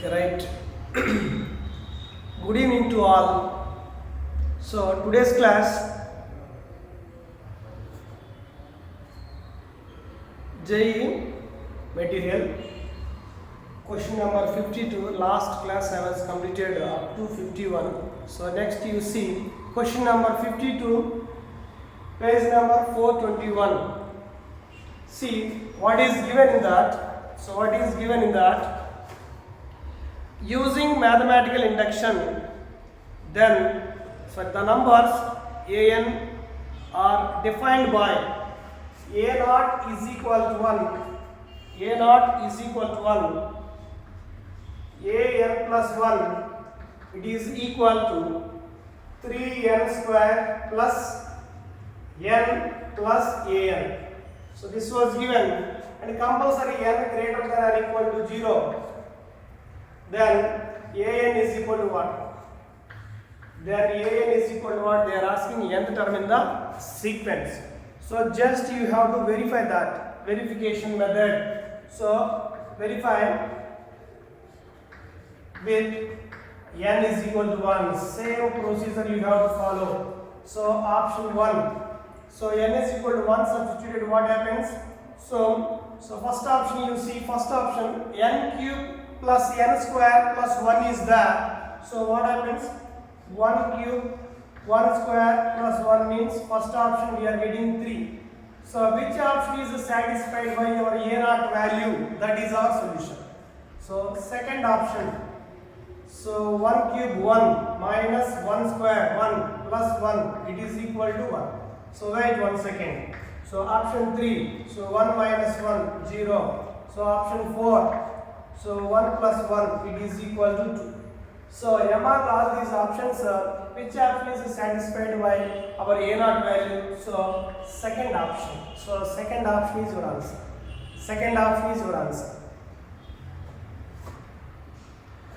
Right. Good evening to all. So today's class JE material question number 52. Last class I was completed up to 51. So next you see question number 52, page number 421. See what is given in that. So what is given in that? Using mathematical induction, then so the numbers an are defined by a naught is equal to 1, a naught is equal to 1, an plus 1, it is equal to 3n square plus n plus an. So this was given, and compulsory n greater than or equal to 0. Then an is equal to what? Then an is equal to what? They are asking nth term in the sequence. So just you have to verify that verification method. So verify with n is equal to 1. Same procedure you have to follow. So option 1. So n is equal to 1 substituted, what happens? So first option you see, first option n cube plus n square plus 1 is there. So what happens? 1 cube 1 square plus 1 means first option we are getting 3. So which option is satisfied by our a naught value? That is our solution. So second option. So 1 cube 1 minus 1 square 1 plus 1, it is equal to 1. So wait 1 second. So option 3. So 1 minus 1 0. So option 4. So 1 plus 1, it is equal to 2. So among all these options, which option is satisfied by our a naught value? So second option. So second option is your answer. Second option is your answer.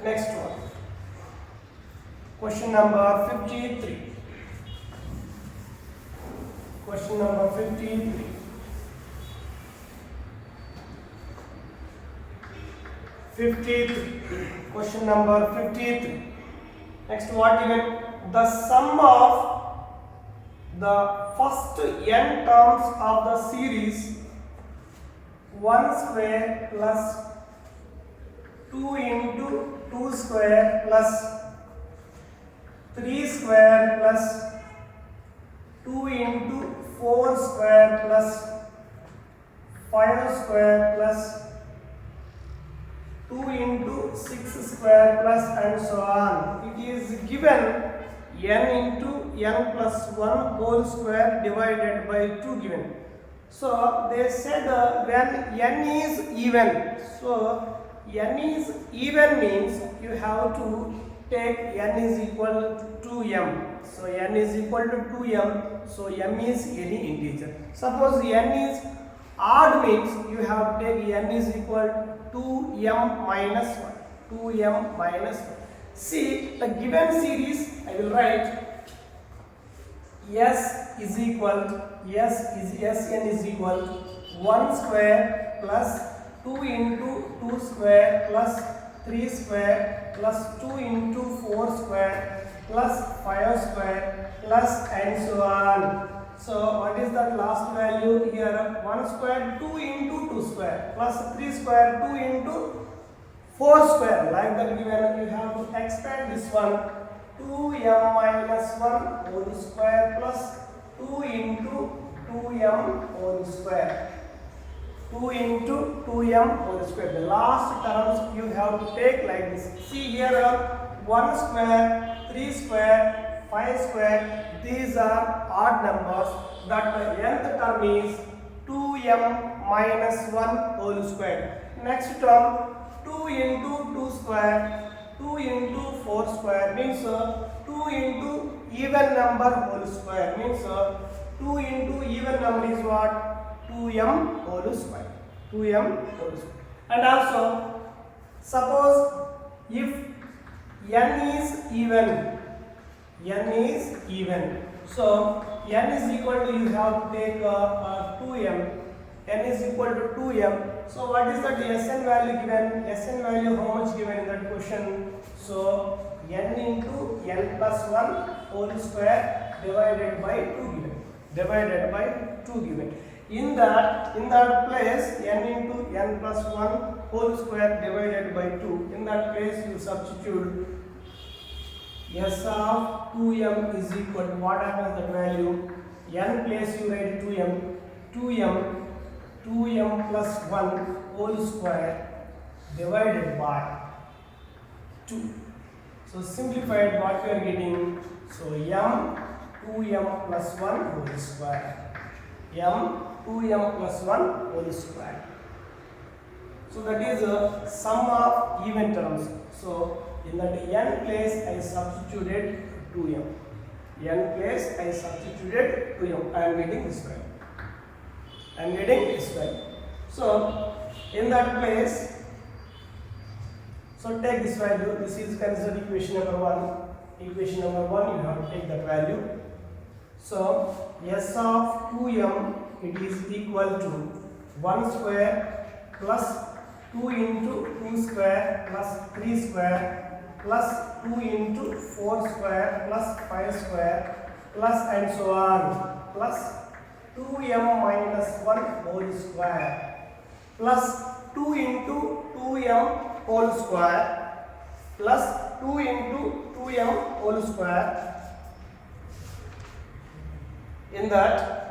Next one. Question number 53. Question number 53. 53. Question number 53. Next, what given? The sum of the first n terms of the series 1 square plus 2 into 2 square plus 3 square plus 2 into 4 square plus 5 square plus 2 into 6 square plus and so on. It is given n into n plus 1 whole square divided by 2 given. So they said when n is even. So n is even means you have to take n is equal to 2m. So n is equal to 2m. So m is any integer. Suppose n is odd means you have to take n is equal to 2m minus 1. 2m minus 1. See the given series, I will write s is equal to sn is equal to 1 square plus 2 into 2 square plus 3 square plus 2 into 4 square plus 5 square plus and so on. So what is that last value here? 1 square 2 into 2 square plus 3 square 2 into 4 square. Like that given, you have to expand this one. 2m minus 1 whole square plus 2 into 2m whole square. 2 into 2m whole square. The last terms you have to take like this. See here 1 square, 3 square, 5 square. These are odd numbers. That the nth term is 2m minus 1 whole square. Next term 2 into 2 square, 2 into 4 square means 2 into even number whole square means 2 into even number is what? 2m whole square. 2m whole square. And also suppose if n is even, so n is equal to, you have to take 2m, n is equal to 2m, So what is that Sn value given? Sn value how much given in that question? So n into n plus 1 whole square divided by 2 given. Divided by 2 given. In that place n into n plus 1 whole square divided by 2. In that place you substitute S of 2m is equal to what happens that value? N place you write 2m plus 1 whole square divided by 2. So simplified what we are getting? So m 2m plus 1 whole square. M 2m plus 1 whole square. So that is a sum of even terms. So in that n place I substituted 2m. N place I substituted 2m. I am getting this value. I am getting this value. So in that place, so take this value. This is considered equation number 1. Equation number 1 you have to take that value. So S of 2m it is equal to 1 square plus 2 into 2 square plus 3 square plus 2 into 4 square plus 5 square plus and so on plus 2m minus 1 whole square plus 2 into 2m whole square plus 2 into 2m whole square. In that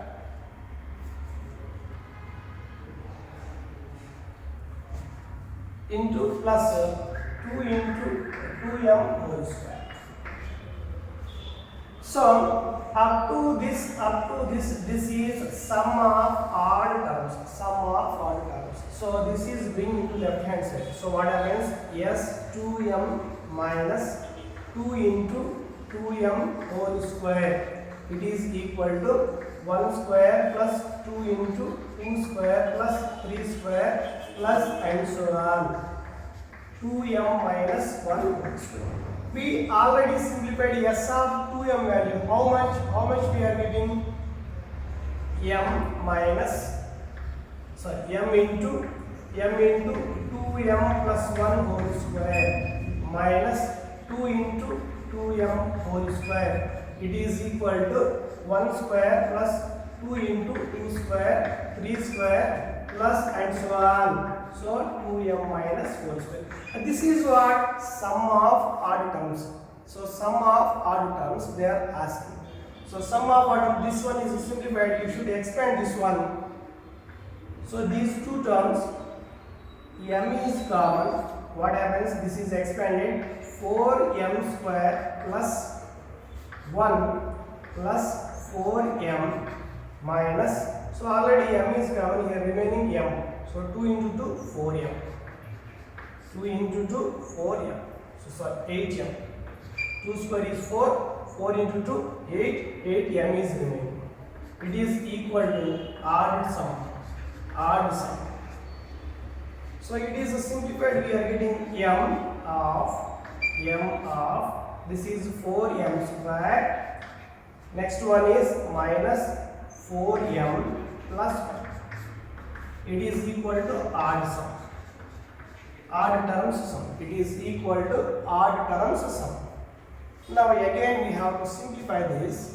into plus 2 into 2m whole square. So up to this is sum of odd terms. So this is bring into left hand side. So what happens? Yes, 2m minus 2 into 2m whole square. It is equal to 1 square plus 2 into 2 square plus 3 square plus and so on. 2m minus 1 whole square. We already simplified S of 2m value. How much we are getting? M minus m into 2m plus 1 whole square minus 2 into 2m whole square. It is equal to 1 square plus 2 into 2 square, 3 square plus and so on. So 2m minus whole square. This is what sum of odd terms. So sum of odd terms they are asking. So sum of odd, this one is simplified. You should expand this one. So these two terms, m is common. What happens? This is expanded. 4m square plus 1 plus 4m minus, so already m is common here, remaining m. So 2 into 2, 4m. 2 into 2, 4m. So sorry, 8m. 2 square is 4, 4 into 2, 8, 8m is remaining. It is equal to odd sum. So it is a simplified, we are getting m of, this is 4m square. Next one is minus 4m plus 1. It is equal to odd sum. Odd terms sum. It is equal to odd terms sum. Now again we have to simplify this.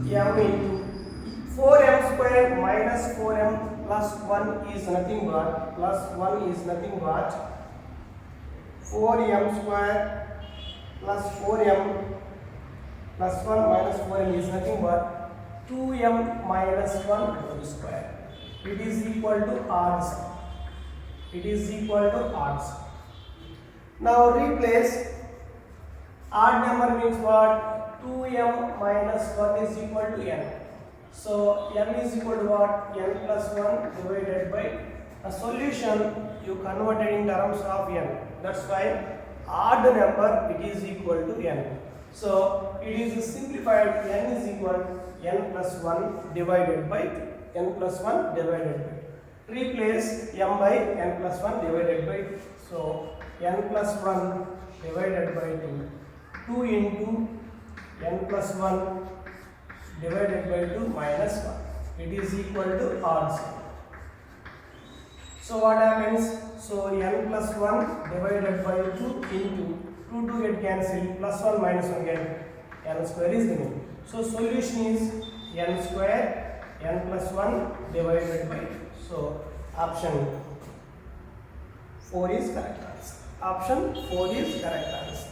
M into 4m square minus 4m plus 1 is nothing but 4m square plus 4m plus 1 minus 4m is nothing but 2m minus 1 whole square. It is equal to odd sum. Now replace odd number means what? 2m minus 1 is equal to n. So m is equal to what? N plus 1 divided by a solution you converted in terms of n. That's why odd number it is equal to n. So it is simplified. N is equal to n plus 1 divided by n plus 1 divided by. Replace m by n plus 1 divided by. So n plus 1 divided by 2. 2 into n plus 1 divided by 2 minus 1. It is equal to odds. So what happens? So n plus 1 divided by 2 into 2 get cancelled, plus 1 minus 1 get n square is given. So solution is n square n plus 1 divided by 2. So option 4 is correct answer. Option 4 is correct answer.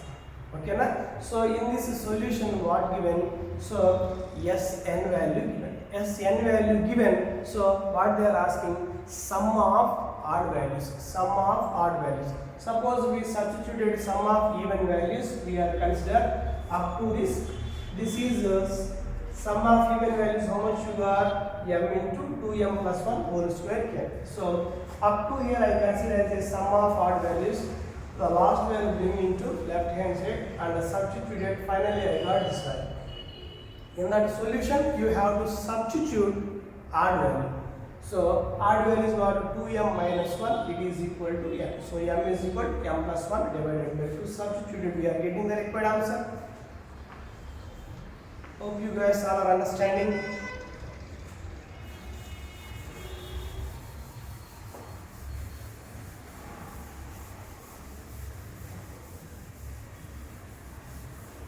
Okay na? So in this solution what given? So Sn value given. Sn value given. So what they are asking? Sum of odd values. Sum of odd values. Suppose we substituted sum of even values. We are consider up to this. This is sum of even values. How much you got? M into 2m plus 1 whole square k. So up to here I consider as a sum of odd values. The last one bring into left hand side and substituted. Finally I got this value. In that solution you have to substitute odd value. So odd value is what? 2m minus 1, it is equal to m. So m is equal to m plus 1 divided by 2. Substituted, we are getting the required answer. Hope you guys all are understanding.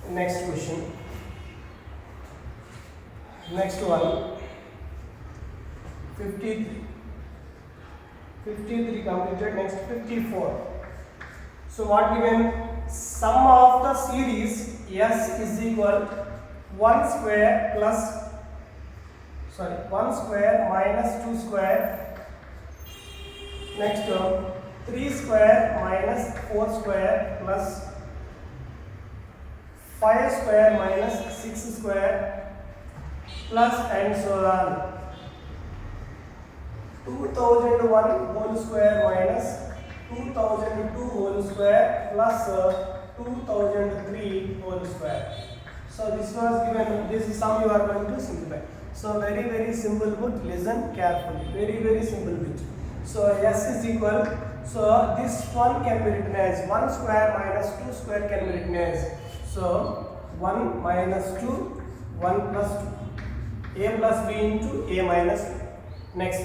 Next question. Next one. 53 completed. Next 54. So what given? Sum of the series S is equal 1 square minus 2 square. Next 3 square minus 4 square plus 5 square minus 6 square plus and so on. 2001 whole square minus 2002 whole square plus 2003 whole square. So this was given. This is how you are going to simplify. So very simple bit. Listen carefully. Very simple bit. So S is equal. So this one can be written as 1 square minus 2 square can be written as. So 1 minus 2, 1 plus 2. A plus B into A minus B. Next.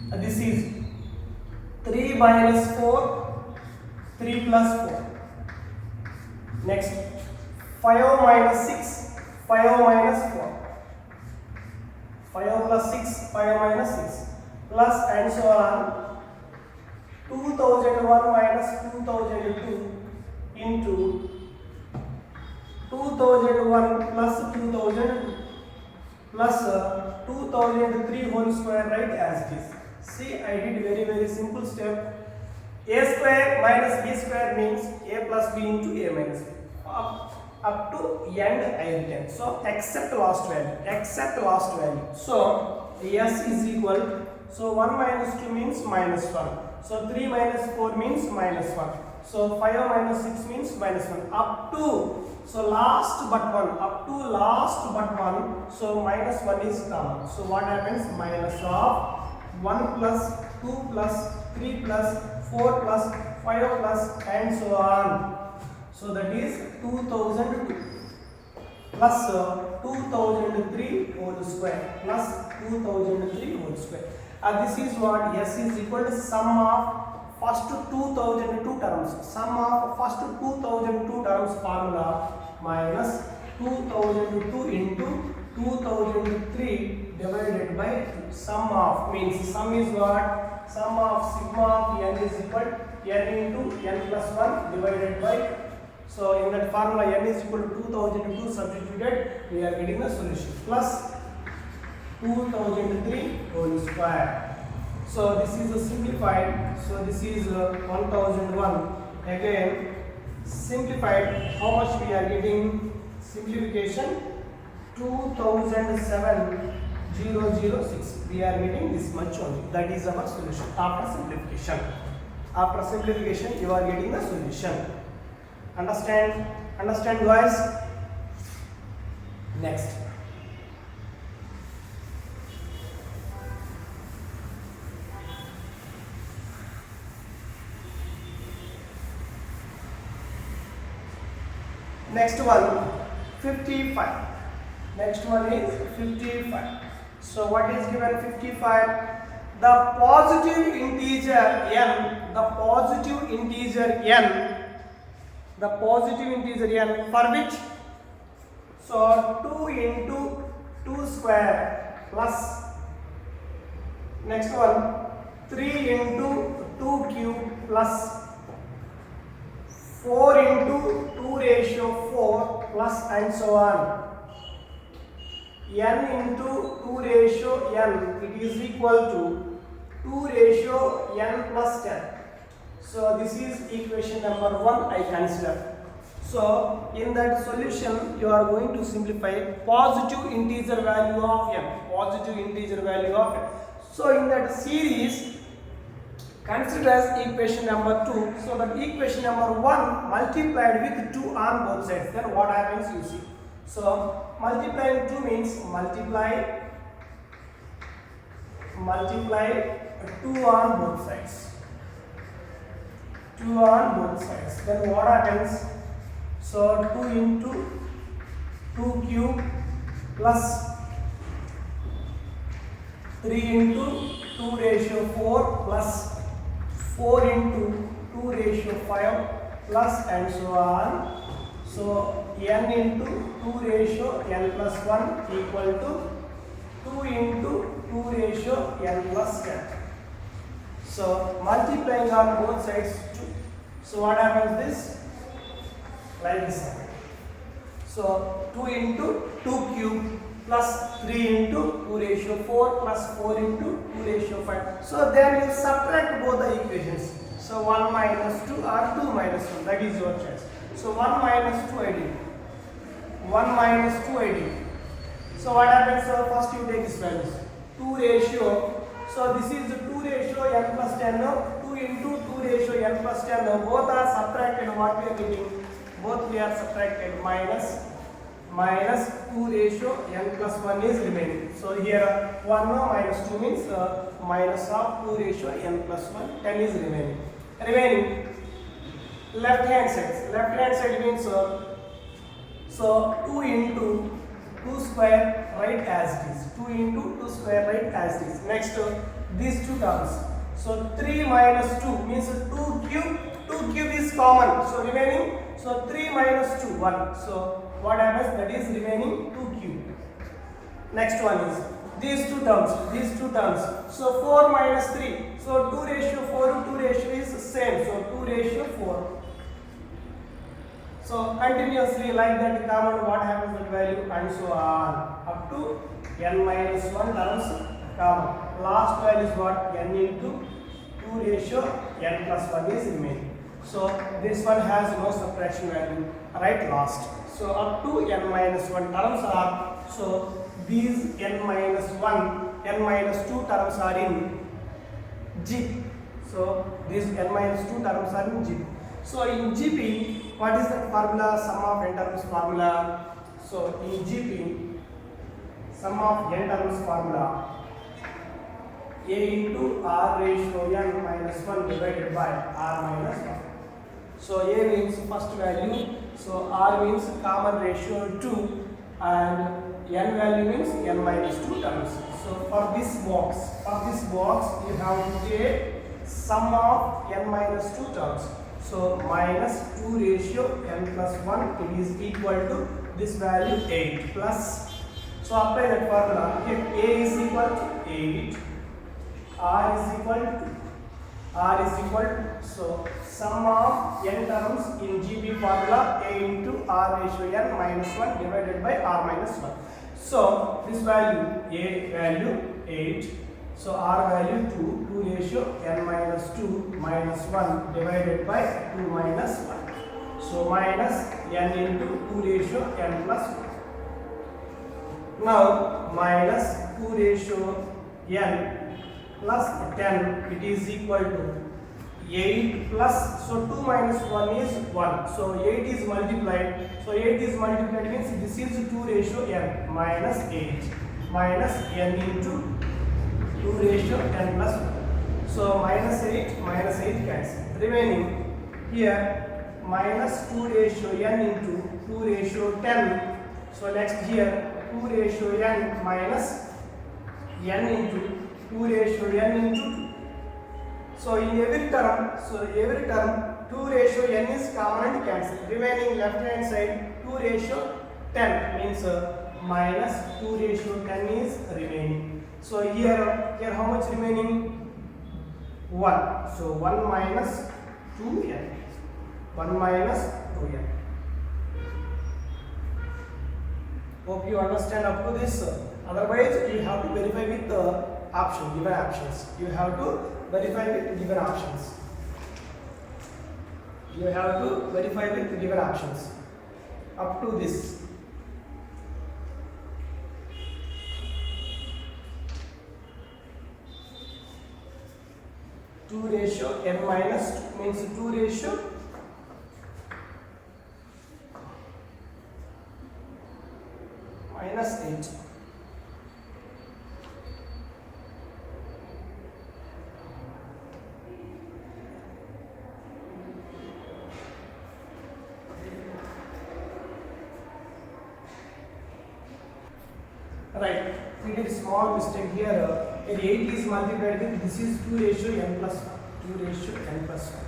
This is 3 minus 4, 3 plus 4. Next, 5 minus 6, 5 minus 4. 5 plus 6, 5 minus 6. Plus and so on. 2001 minus 2002 into 2001 plus 2002 plus 2003 whole square, right, as it is. See, I did very simple step. A square minus B square means A plus B into A minus B. Up to end I written. So except last value. So S is equal. So 1 minus 2 means minus 1. So 3 minus 4 means minus 1. So 5 minus 6 means minus 1. Up to. So last but 1. Up to last but 1. So minus 1 is common. So what happens? Minus of 1 plus 2 plus 3 plus 4 plus 5 plus and so on. So that is 2002 plus 2003 whole square plus 2003 whole square. This is what S is equal to sum of first 2002 terms. Sum of first 2002 terms formula minus 2002 into 2003 divided by 2. Sum of means sum is what? Sum of sigma of n is equal to n into n plus 1 divided by 2. So in that formula n is equal to 2002 substituted, we are getting the solution plus 2003 whole square. So this is a simplified. So this is 1001. Again simplified. How much we are getting? Simplification 2007 006. We are getting this much only. That is our solution after simplification. After simplification, you are getting the solution. Understand? Understand, guys? Next. Next one, 55. Next one is 55. So what is given 55? The positive integer n, for which? So 2 into 2 square plus, next one 3 into 2 cube plus 4 into 2 ratio 4 plus and so on. N into 2 ratio n, it is equal to 2 ratio n plus 10. So this is equation number 1 I consider. So in that solution you are going to simplify positive integer value of n, So in that series consider as equation number 2. So that equation number 1 multiplied with 2 on both sides, then what happens you see. So multiplying 2 means multiply 2 on both sides. Then what happens? So 2 into 2 cube plus 3 into 2 ratio 4 plus 4 into 2 ratio 5 plus and so on. So n into 2 ratio n plus 1 equal to 2 into 2 ratio n plus 10. So multiplying on both sides 2. So what happens this? Like this. So 2 into 2 cube plus 3 into 2 ratio 4 plus 4 into 2 ratio 5. So then you subtract both the equations. So 1 minus 2 or 2 minus 1, that is your choice. So 1 minus 2 I did. So what happens? First you take this values. 2 ratio. So this is 2 ratio n plus 10. 2 into 2 ratio n plus 10. Both are subtracted. What we are getting? Both we are subtracted. Minus 2 ratio n plus 1 is remaining. So here 1 minus 2 means minus of 2 ratio n plus 1, 10 is remaining. Left hand side means so 2 into 2 square right as it is. 2 into 2 square right as it is. Next these two terms. So 3 minus 2 means 2 cube. 2 cube is common. So remaining. So 3 minus 2 1. So what happens? That is remaining 2 cube. Next one is these two terms. So 4 minus 3. So 2 ratio 4 to 2 ratio is same. So 2 ratio 4. So continuously like that common, what happens with value and so on up to n minus 1 terms common. Last value is what? N into 2 ratio n plus 1 is remaining. So this one has no subtraction value, right? Last. So up to n minus 1 terms are, so these n minus 2 terms are in G. So these n minus 2 terms are in G. So in GP, what is the formula? Sum of n terms formula. So in GP, sum of n terms formula, A into R ratio n minus 1 divided by R minus 1. So A means first value, so R means common ratio 2, and n value means n minus 2 terms. So for this box you have to take sum of n minus 2 terms. So minus 2 ratio n plus 1, it is equal to this value 8 plus. So apply that formula. If A is equal to 8, R is equal to, so sum of n terms in GB formula, A into R ratio n minus 1 divided by R minus 1. So this value, A value 8, so R value 2 ratio n minus 2 minus 1 divided by 2 minus 1. So minus n into 2 ratio n plus 1. Now minus 2 ratio n plus 10, it is equal to 8 plus, so 2 minus 1 is 1. So 8 is multiplied. So 8 is multiplied means this is 2 ratio n minus 8 minus n into 2 ratio n plus 1. So minus 8 cancel. Remaining here minus 2 ratio n into 2 ratio 10. So next here 2 ratio n minus n into 2 ratio n into 2. So in every term, 2 ratio n is common and cancel. Remaining left hand side 2 ratio 10 means minus 2 ratio 10 is remaining. So here how much remaining? 1. So 1 minus 2n. 1 minus 2n. Hope you understand up to this. Otherwise, you have to verify with the given options. You have to verify with given options. You have to verify with given options. Up to this. Two ratio n minus 2 means 2 ratio minus 8. Right, we did a small mistake here. 8 is multiplied with this is 2 ratio n plus 1. 2 ratio n plus 1.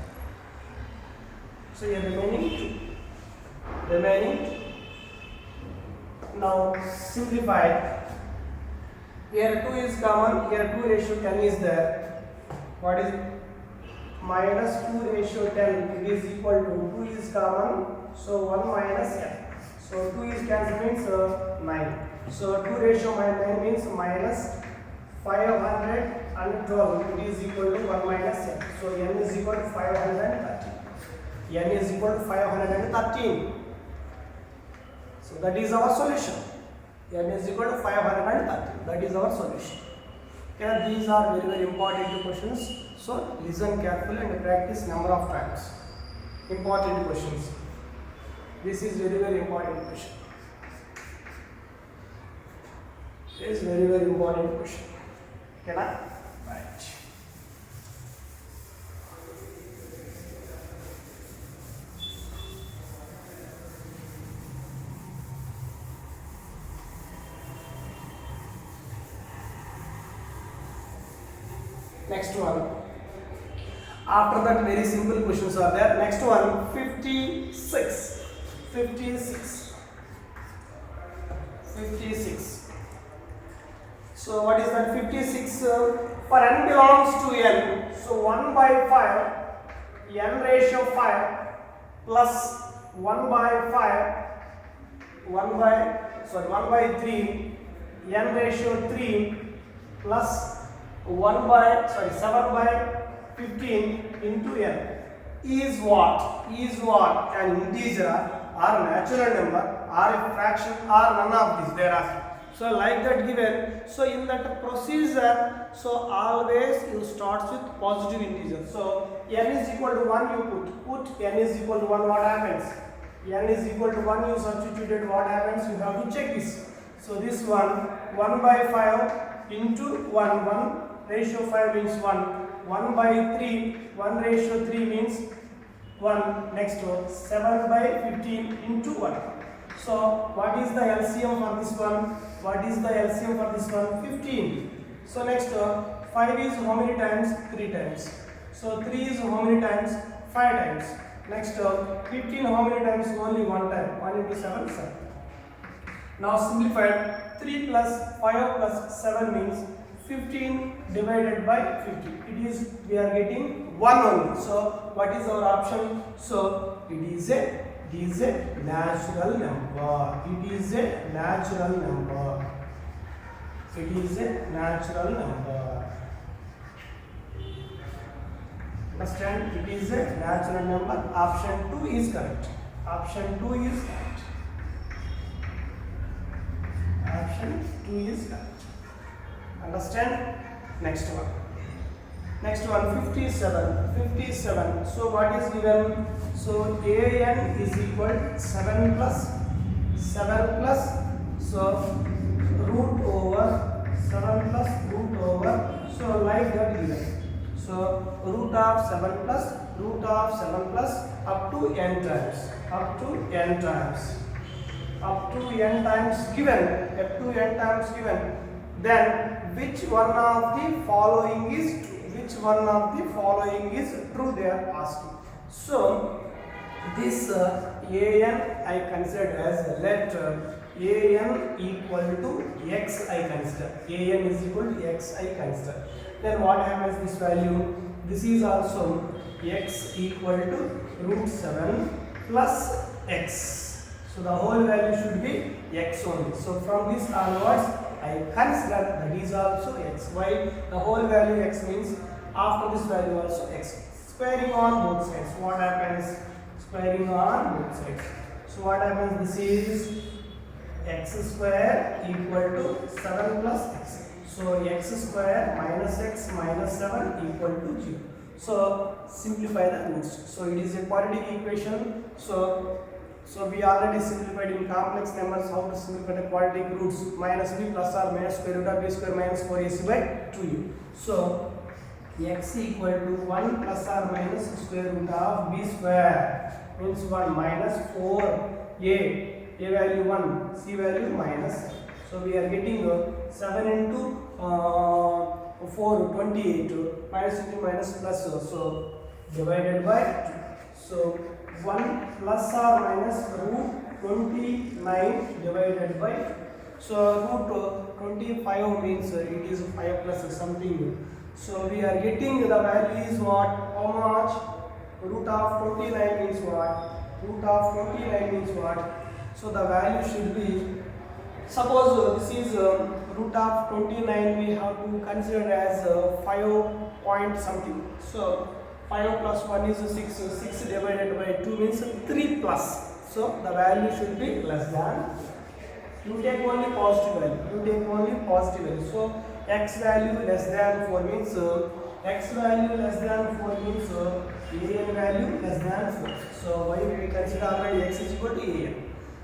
So here remaining 2. Remaining. Now simplify. Here 2 is common. Here 2 ratio 10 is there. What is it? Minus 2 ratio 10 it is equal to 2 is common. So 1 minus n. So 2 is cancelled means 9. So 2 ratio minus 9 means minus 512. It is equal to 1 minus n. So n is equal to 513. N is equal to 513. So that is our solution. N is equal to 513. That is our solution. Here these are very very important questions. So listen carefully and practice number of times. Important questions. This is very very important question. This is very very important question. Okay, na? Right. Next one. After that, very simple questions are there. Next one, 56. 56. 56. So what is that? 56 for n belongs to n. So 1 by 5, n ratio 5 plus 1 by 5, 1 by 3, n ratio 3 plus 7 by 15 into n is what? Is what? An integer or natural number or a fraction or none of these thereafter. So like that given. So in that procedure, so always you start with positive integer. So n is equal to 1 you put n is equal to 1, what happens? N is equal to 1 you substituted, what happens? You have to check this. So this 1 by 5 into 1 ratio 5 means 1 by 3, 1 ratio 3 means 1. Next 7 by 15 into 1. So what is the LCM for this one? What is the LCM for this one? 15. So next 5 is how many times? 3 times. So 3 is how many times? 5 times. Next 15 how many times? Only 1 time. 1 into 7, 7. Now simplified, 3 plus 5 plus 7 means 15 divided by 50. It is, we are getting 1 only. So what is our option? So it is a natural number. It is a natural number. It is a natural number. Understand? It is a natural number. Option 2 is correct. Option 2 is correct. Option 2 is correct. Understand? Next one. Next one, 57. 57. So what is given? So an is equal to 7 plus so root over 7 plus root over, so like that given. So root of 7 plus up to n times. Up to n times. up to n times given, up to n times given, then which one of the following is true? Which one of the following is true, they are asking. So this an I consider as, let an equal to x I consider, an is equal to x I consider. Then what happens, this value, this is also x equal to root 7 plus x. So the whole value should be x only. So from this onwards I consider that is also x. Why? The whole value x means after this value also x. Squaring on both sides. What happens? Squaring on both sides. So what happens? This is x square equal to 7 plus x. So x square minus x minus 7 equal to 0. So simplify the roots. So it is a quadratic equation. So we already simplified in complex numbers how to simplify the quadratic roots. Minus b plus or minus square root of b square minus 4ac by 2u. So x equal to 1 plus or minus square root of b square means 1 minus 4a value 1, c value minus. So we are getting 7 into 4, 28, minus into minus plus, so divided by 2. So 1 plus or minus root 29 divided by, so root 25 means it is 5 plus something. So we are getting the value is what? How much? Root of 29 means what? Root of 29 means what? So the value should be, suppose this is root of 29, we have to consider as 5 point something. So 5 plus 1 is 6, 6 divided by 2 means 3 plus. So the value should be less than. You take only positive value. You take only positive value. So x value less than 4 means x value less than 4 means an value less than 4. So why we consider already x is equal to an.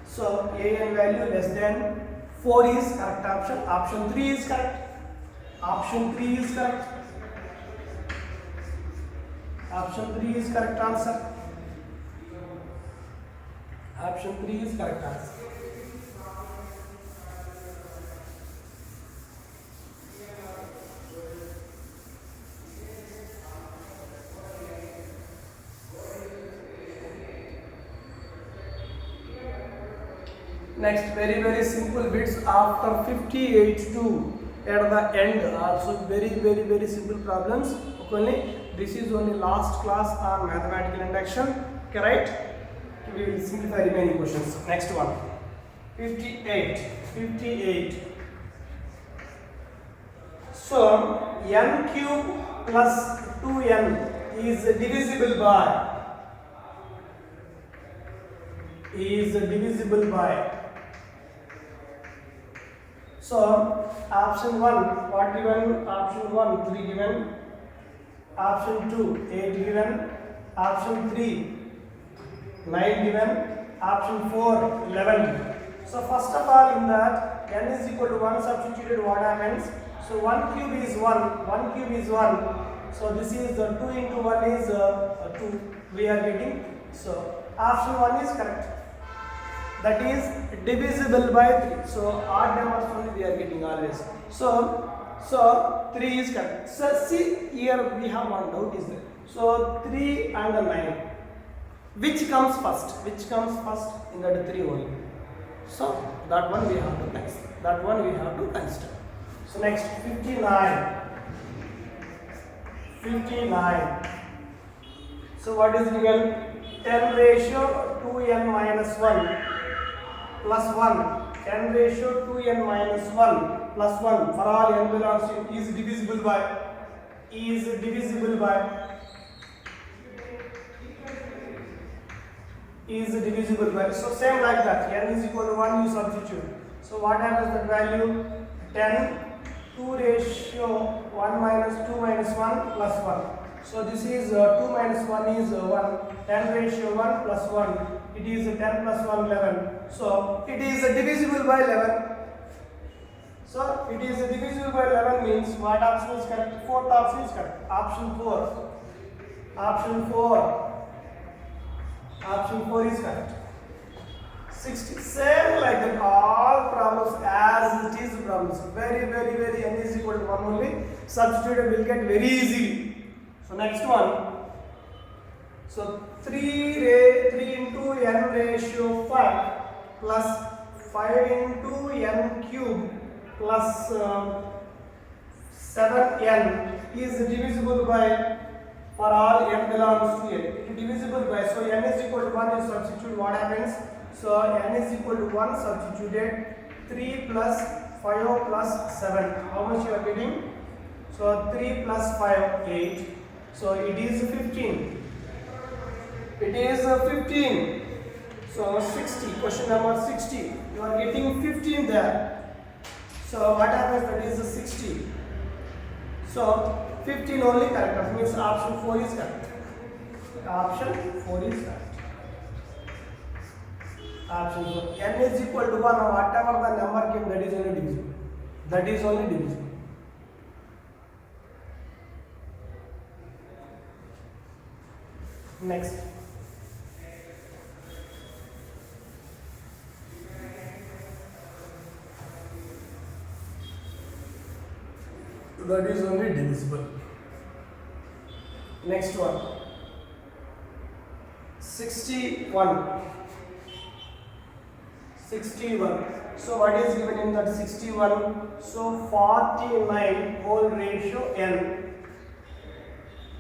So an value less than 4 is correct option. Option 3 is correct. Option 3 is correct. Option 3 is correct answer. Option 3 is correct answer. Next, very simple bits after 58 to at the end, also very simple problems. Okay, this is only last class on mathematical induction. Okay, right? We will simplify remaining questions. Next one, 58. So n cube plus 2n is divisible by. So option 1 what given? Option 1 3 given. Option 2 8 given. Option 3 9 given. Option 4 11 given. So first of all, in that n is equal to 1 substituted, what happens? So 1 cube is 1. So this is 2 into 1 is 2. We are getting. So option 1 is correct. That is divisible by 3. So odd numbers only we are getting always. So 3 is correct. So see here we have one doubt is there. So 3 and 9. Which comes first? In that 3 only. So that one we have to consider. So next 59. So what is given? 10 ratio 2n minus 1 plus 1. 10 ratio 2n minus 1 plus 1 for all n belongs to is divisible by. So same like that, n is equal to 1, you substitute. So what happens, that value 10 2 ratio 1 minus 2 minus 1 plus 1. So this is 2 minus 1 is 1. 10 ratio 1 plus 1. It is 10 plus 1 11. So it is divisible by 11. So it is divisible by 11 means what option is correct? Fourth option is correct. Option 4 is correct. 60. Same like that. All problems as it is problems. Very n is equal to 1 only. Substituted will get very easy. So next one. So 3 into n ratio 5 plus 5 into n cube plus 7n is divisible by, for all n belongs to n. It is divisible by, so n is equal to 1, you substitute, what happens? So n is equal to 1 substituted, 3 plus 5 plus 7. How much you are getting? So 3 plus 5, 8. So it is 15. It is 15. So 60. Question number 60. You are getting 15 there. So what happens? That is 60. So 15 only correct. That means option 4 is correct. Option 4 is correct. Option 4. N is equal to 1. Whatever the number came, that is only divisible. That is only divisible. Next. That is only divisible. Next one. 61. 61. So what is given in that 61? So 49 whole ratio n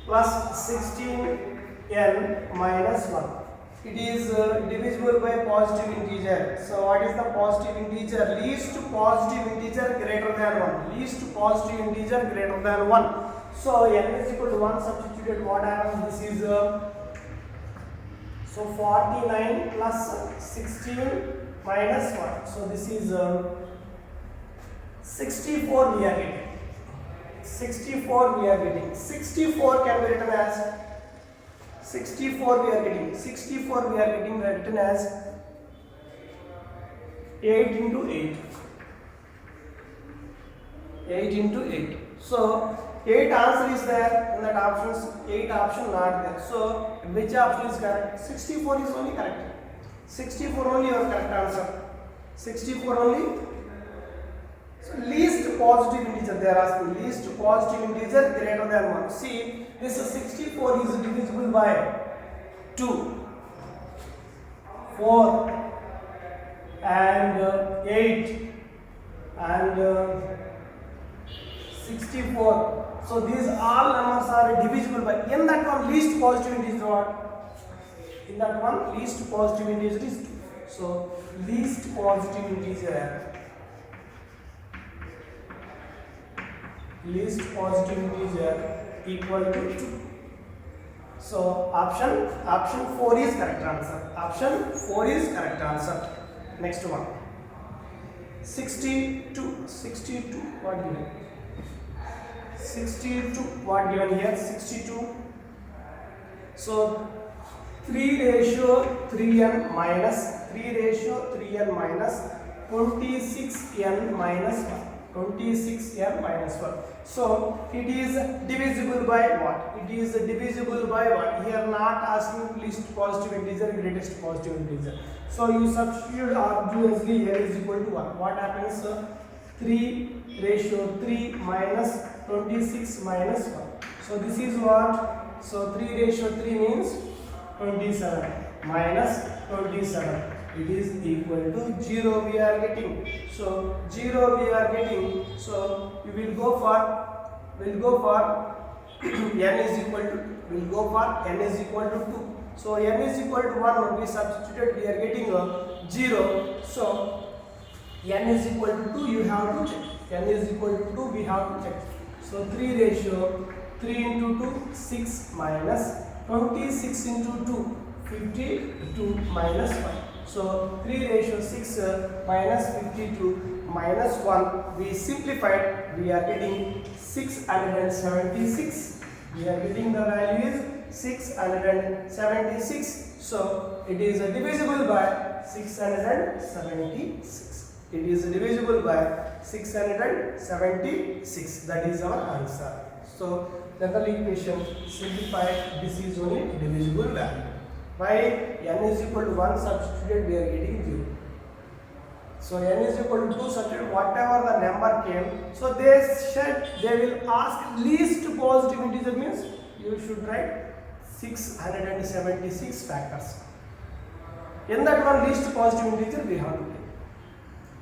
plus 16n minus 1. It is divisible by positive integer. So what is the positive integer? Least positive integer greater than 1. Least positive integer greater than 1. So n is equal to 1 substituted. What happens? This is so 49 plus 16 minus 1. So this is 64 we are getting. 64 we are getting. 64 can be written as 64 we are getting. 64 we are getting written as 8 into 8. 8 into 8. So 8 answer is there in that options. 8 option not there. So which option is correct? 64 is only correct. 64 only your correct answer. 64 only. So least positive integer they are asking. Least positive integer greater than 1. See, this 64 is divisible by 2, 4 and 8 and 64. So these all numbers are divisible by, in that one least positive integer what? In that one least positive integer is 2. So least positive integer, least positive integer equal to 2. So option 4 is correct answer. Option 4 is correct answer. Next one. 62 what given? 62 what given here? 62. So 3 ratio 3n minus 26n minus 1. 26n minus 1. So it is divisible by what? It is divisible by what? Here not asking least positive integer, greatest positive integer. So you substitute obviously n is equal to 1. What happens? 3 ratio 3 minus 26 minus 1. So this is what? So 3 ratio 3 means 27 minus 27. It is equal to 0 we are getting. So 0 we are getting. So we will go for n is equal to n is equal to 2. So n is equal to 1 we substituted, we are getting a 0. So n is equal to 2 you have to check. N is equal to 2 we have to check. So 3 ratio 3 into 2 6 minus 26 into 2 52 minus 1. So 3 ratio 6 minus 52 minus 1 we simplified, we are getting 676. We are getting the value is 676. So it is divisible by 676. It is divisible by 676. That is our answer. So general equation simplified, this is only divisible value. By n is equal to 1 substituted we are getting 0. So n is equal to 2 substitute whatever the number came. So they said they will ask least positive integer, means you should write 676 factors. In that one least positive integer we have to take.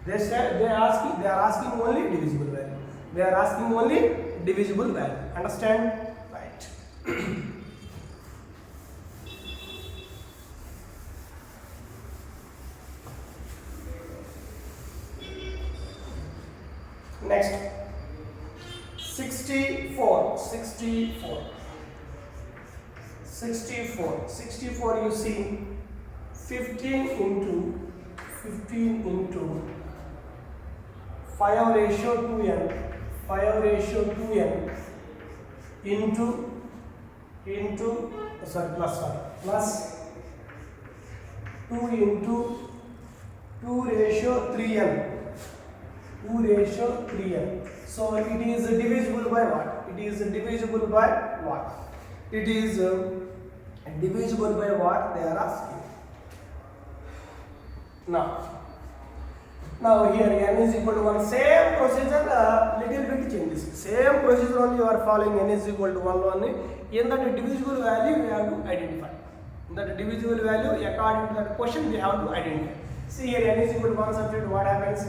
They said they are asking only divisible value. They are asking only divisible value. Understand? Right. Next, 64. 64 you see 15 into 5 ratio 2n, 5 ratio 2n into plus 2 into 2 ratio 3n, 2 ratio 3n. So it is divisible by what? It is divisible by what? It is divisible by what they are asking. Now here n is equal to 1. Same procedure, little bit changes. Same procedure only you are following. N is equal to 1 only. In that divisible value we have to identify. In that divisible value according to that question we have to identify. See here n is equal to 1 substitute. What happens?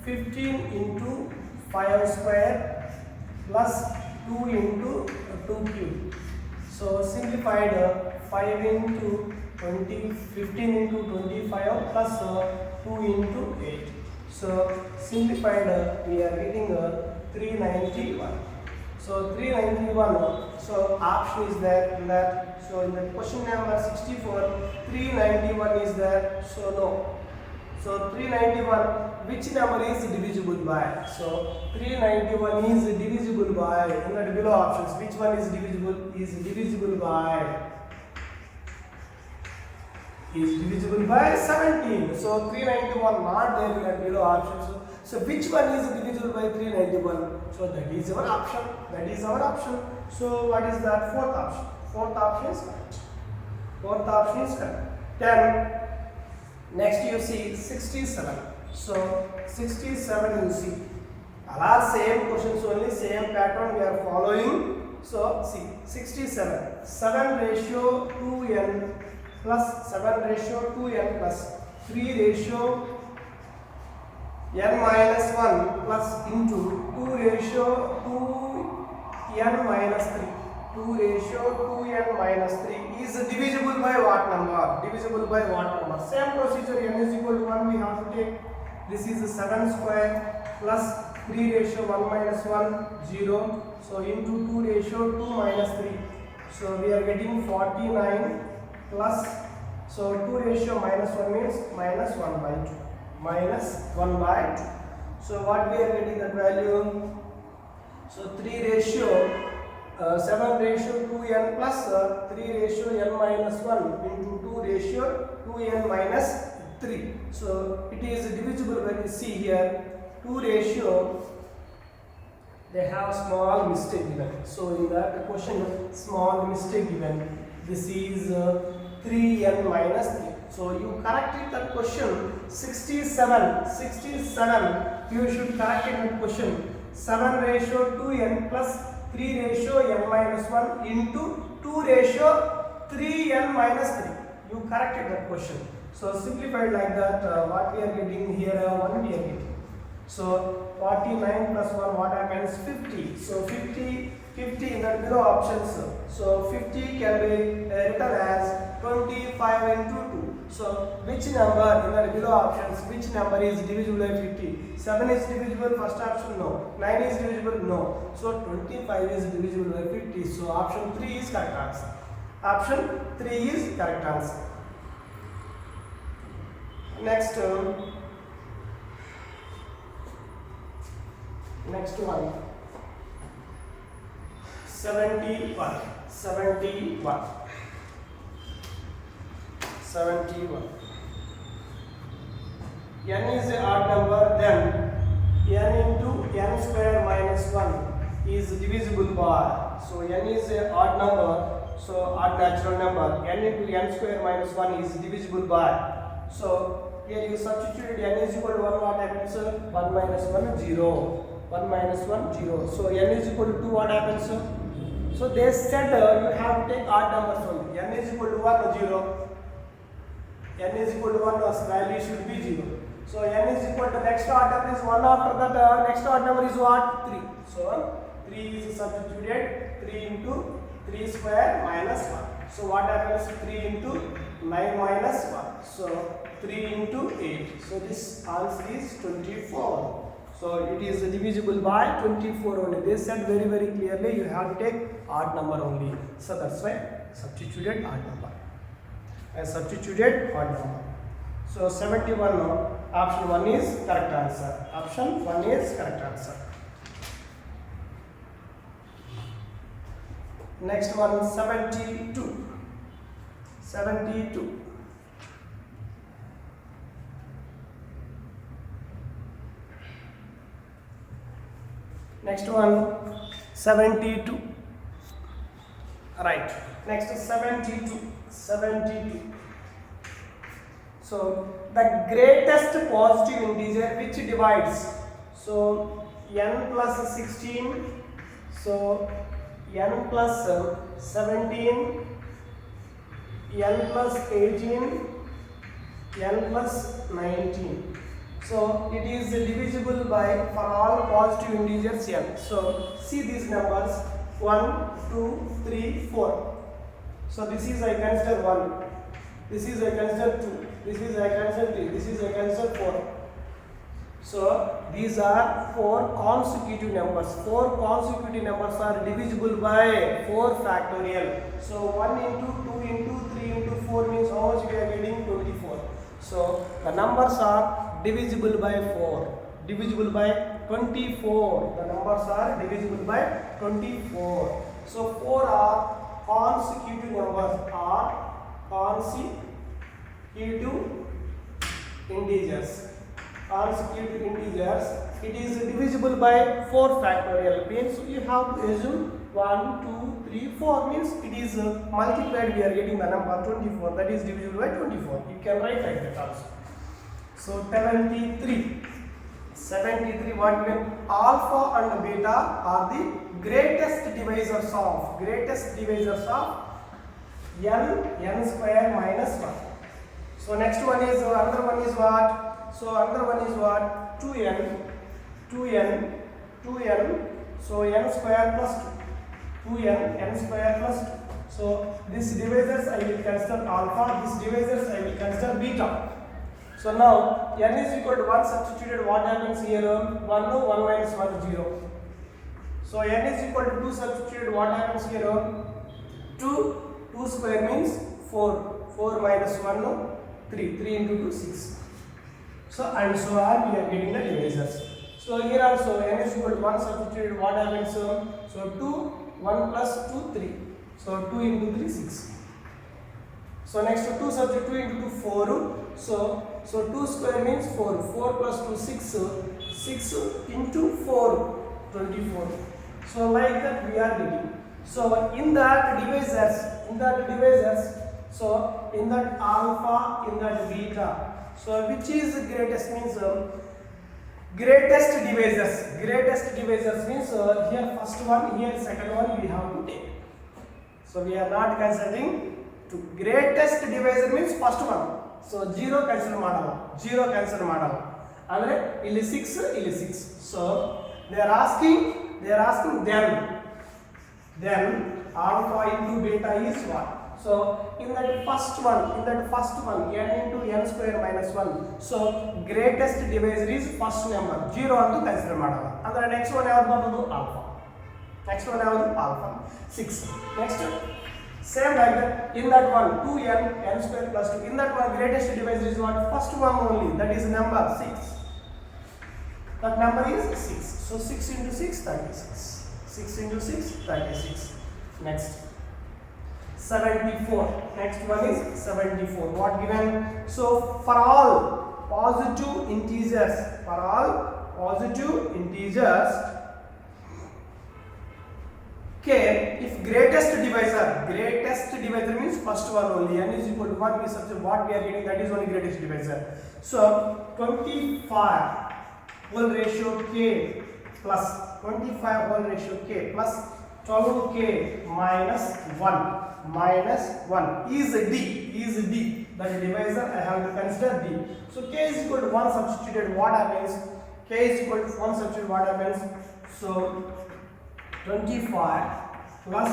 15 into 5 square plus 2 into 2 cube. So simplified 5 into 20, 15 into 25 plus 2 into 8. So simplified we are getting 391. So 391. So option is there in that. So in the question number 64, 391 is there. So no. So 391. Which number is divisible by? So 391 is divisible by, in the below options, which one is divisible? Is divisible by 17. So 391 not there in the below options. So which one is divisible by 391? So that is our option. That is our option. So what is that? Fourth option. Fourth option is correct. Fourth option is correct. Then next you see 67. So 67 you see. All same questions only, same pattern we are following. So see 67. 7 ratio 2n plus 7 ratio 2n plus 3 ratio n minus 1 plus into 2 ratio 2n minus 3. 2 ratio 2n minus 3 is divisible by what number? Divisible by what number? Same procedure, n is equal to 1 we have to take. This is 7 square plus 3 ratio 1 minus 1, 0. So into 2 ratio 2 minus 3. So we are getting 49 plus, so 2 ratio minus 1 means minus 1 by 2. Minus 1 by 2. So what we are getting that value? So 3 ratio 7 ratio 2n plus 3 ratio n minus 1 into 2 ratio 2n minus 3. So it is divisible when you see here 2 ratio, they have small mistake given. So in that question, small mistake given. This is 3n minus 3. So you corrected that question 67. You should correct that question 7 ratio 2n plus 3 ratio n minus 1 into 2 ratio 3n minus 3. You corrected that question. So simplified like that, what we are getting here, 1 we are getting. So 49 plus 1, what happens? 50. So 50 in the below options. So 50 can be written as 25 into 2. So which number in the below options, which number is divisible by 50? 7 is divisible, first option no. 9 is divisible, no. So 25 is divisible by 50. So option 3 is correct answer. Option 3 is correct answer. Next one. 71. N is an odd number, then n into n square minus 1 is divisible by. So n is an odd number, so odd natural number. N into n square minus 1 is divisible by. So here you substituted n is equal to 1, what happens? 1 minus 1, 0. 1 minus 1, 0. So n is equal to 2, what happens? So they said you have to take odd numbers only. N is equal to 1, 0. N is equal to 1, value should be 0. So n is equal to next odd number is 1, after that next odd number is what? 3. So 3 is substituted, 3 into 3 square minus 1. So what happens? 3 into 9 minus 1. So 3 into 8. So this answer is 24. So it is divisible by 24 only. They said very clearly you have to take odd number only. So that's why substituted odd number. I substituted odd number. So 71 now. Option 1 is correct answer. Option 1 is correct answer. Next one, 72. 72. Next one, 72. Right. Next is 72. 72. So the greatest positive integer which divides. So n plus 16. So n plus 17, n plus 18, n plus 19. So it is divisible by for all positive integers n. So see these numbers 1, 2, 3, 4. So this is I consider 1. This is I consider 2. This is I consider 3. This is I consider 4. So these are 4 consecutive numbers. 4 consecutive numbers are divisible by 4 factorial. So 1 into 2 into 3 into 4 means how much we are getting? 24. So the numbers are divisible by 4. Divisible by 24. The numbers are divisible by 24. So 4 are consecutive numbers, are consecutive integers. Consecutive integers, it is divisible by 4 factorial, means you have to assume 1, 2, 3, 4 means it is multiplied, we are getting the number 24, that is divisible by 24. You can write like that also. So 73. 73, what given? Alpha and beta are the greatest divisors of n square minus 1. So next one is another one is what? So another one is what? 2n. So n square plus 2. 2n, n square plus 2. So this divisors I will consider alpha, this divisors I will consider beta. So now n is equal to 1 substituted, what happens here? 1 minus 1 0. So n is equal to 2 substituted, what happens here? 2 square means 4. 4 minus 1 3. 3 into 2 6. So and so on we are getting the divisors. So here also n is equal to 1 substituted, what happens? So 2, 1 plus 2 3. So 2 into 3 6. So next 2 substitute 2 into 2 4. So 2 square means 4. 4 plus 2 6. 6 into 4 24. So like that we are getting. So in that divisors, so in that alpha, in that beta. So which is greatest means greatest divisors means here first one, here second one we have to take. So we are not considering to greatest divisor means first one. So 0 cancel ಮಾಡಲ್ಲ ಅಂದ್ರೆ ಇಲ್ಲಿ 6. So they are asking then alpha into beta is what? So in that first one n into n square minus 1. So greatest divisor is first number 0 ಅಂತ consider ಮಾಡಲ್ಲ ಅಂದ್ರೆ next one ಯಾವುದು ಬರೋದು alpha. 6. Next same like that in that one 2n n square plus 2. In that one greatest divisor is what? First one only, that is number 6. That number is 6. So 6 into 6 36. 6 into 6 36. Next 74. Next one is 74. What given? So for all positive integers, k, if greatest divisor. Greatest divisor means first one only. N is equal to 1 is such what we are getting, that is only greatest divisor. So 25 whole ratio k plus 25 whole ratio k plus 12k minus 1 is D. That divisor I have to consider D. So k is equal to 1 substituted, what happens? K is equal to 1 substituted, what happens? So 25 plus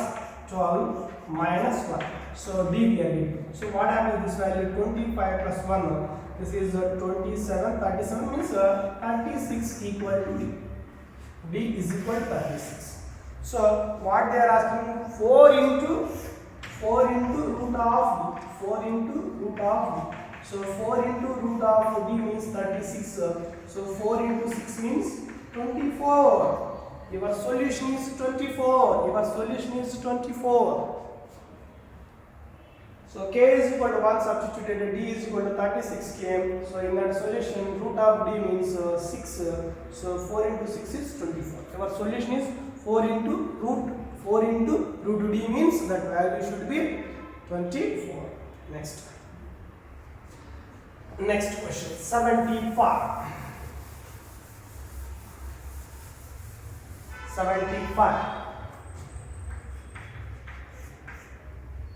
12 minus 1. So D here. So what happens this value? 25 plus 1. This is 27. 37 means 36 equal to D. D is equal to 36. So what they are asking? 4 into root of D. 4 into root of D. So 4 into root of D means 36. So 4 into 6 means 24. Your solution is 24. Your solution is 24. So k is equal to 1 substituted, D is equal to 36 came. So in that solution, root of D means 6. So 4 into 6 is 24. Your solution is 4 into root D means that value should be 24. Next question, 75.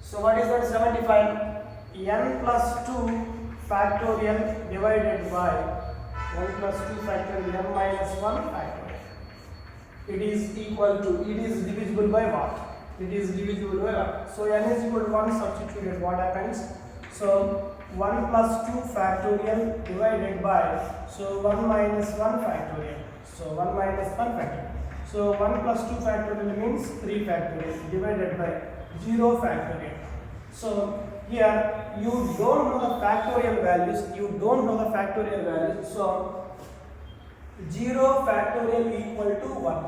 So what is that 75? N plus 2 factorial divided by n plus 2 factorial n minus 1 factorial. It is divisible by what? It is divisible by what? So n is equal to 1 substituted, what happens? So 1 plus 2 factorial divided by, so 1 minus 1 factorial. So 1 minus 1 factorial. So 1 plus 2 factorial means 3 factorial divided by 0 factorial. So here you don't know the factorial values. So 0 factorial equal to 1.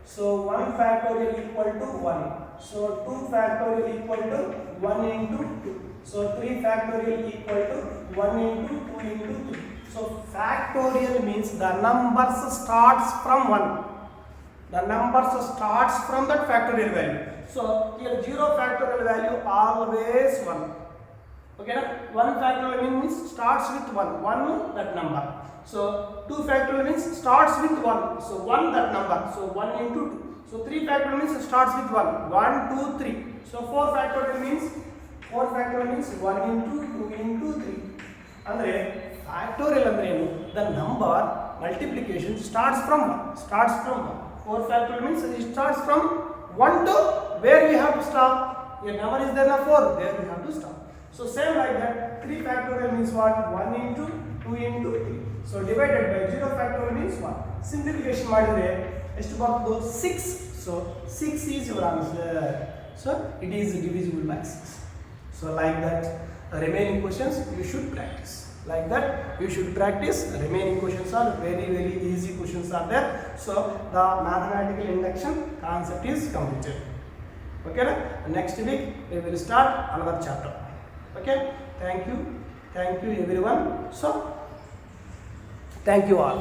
So 1 factorial equal to 1. So 2 factorial equal to 1 into 2. So 3 factorial equal to 1 into 2 into 3. So factorial means the numbers starts from 1. The numbers starts from that factorial value. So here 0 factorial value always 1. Okay, 1 factorial means starts with 1 that number. So 2 factorial means starts with 1. So 1 that number. So 1 into 2. So 3 factorial means starts with 1. 1, 2, 3. So 4 factorial means 1 into 2 into 3. Andre factorial andre the number multiplication starts from 1. 4 factorial means it starts from 1 to where we have to stop. A number is there na 4, there we have to stop. So same like that, 3 factorial means what? 1 into 2 into 3. So divided by 0 factorial means 1. Simplification ಮಾಡಿದ್ರೆ ಎಷ್ಟು ಬರ್ತದೆ 6. So 6 is your answer. So it is divisible by 6. So like that, remaining questions you should practice. Like that you should practice. Remaining questions are very easy questions are there. So the mathematical induction concept is completed. Okay, next week we will start another chapter. Okay, thank you everyone. So thank you all.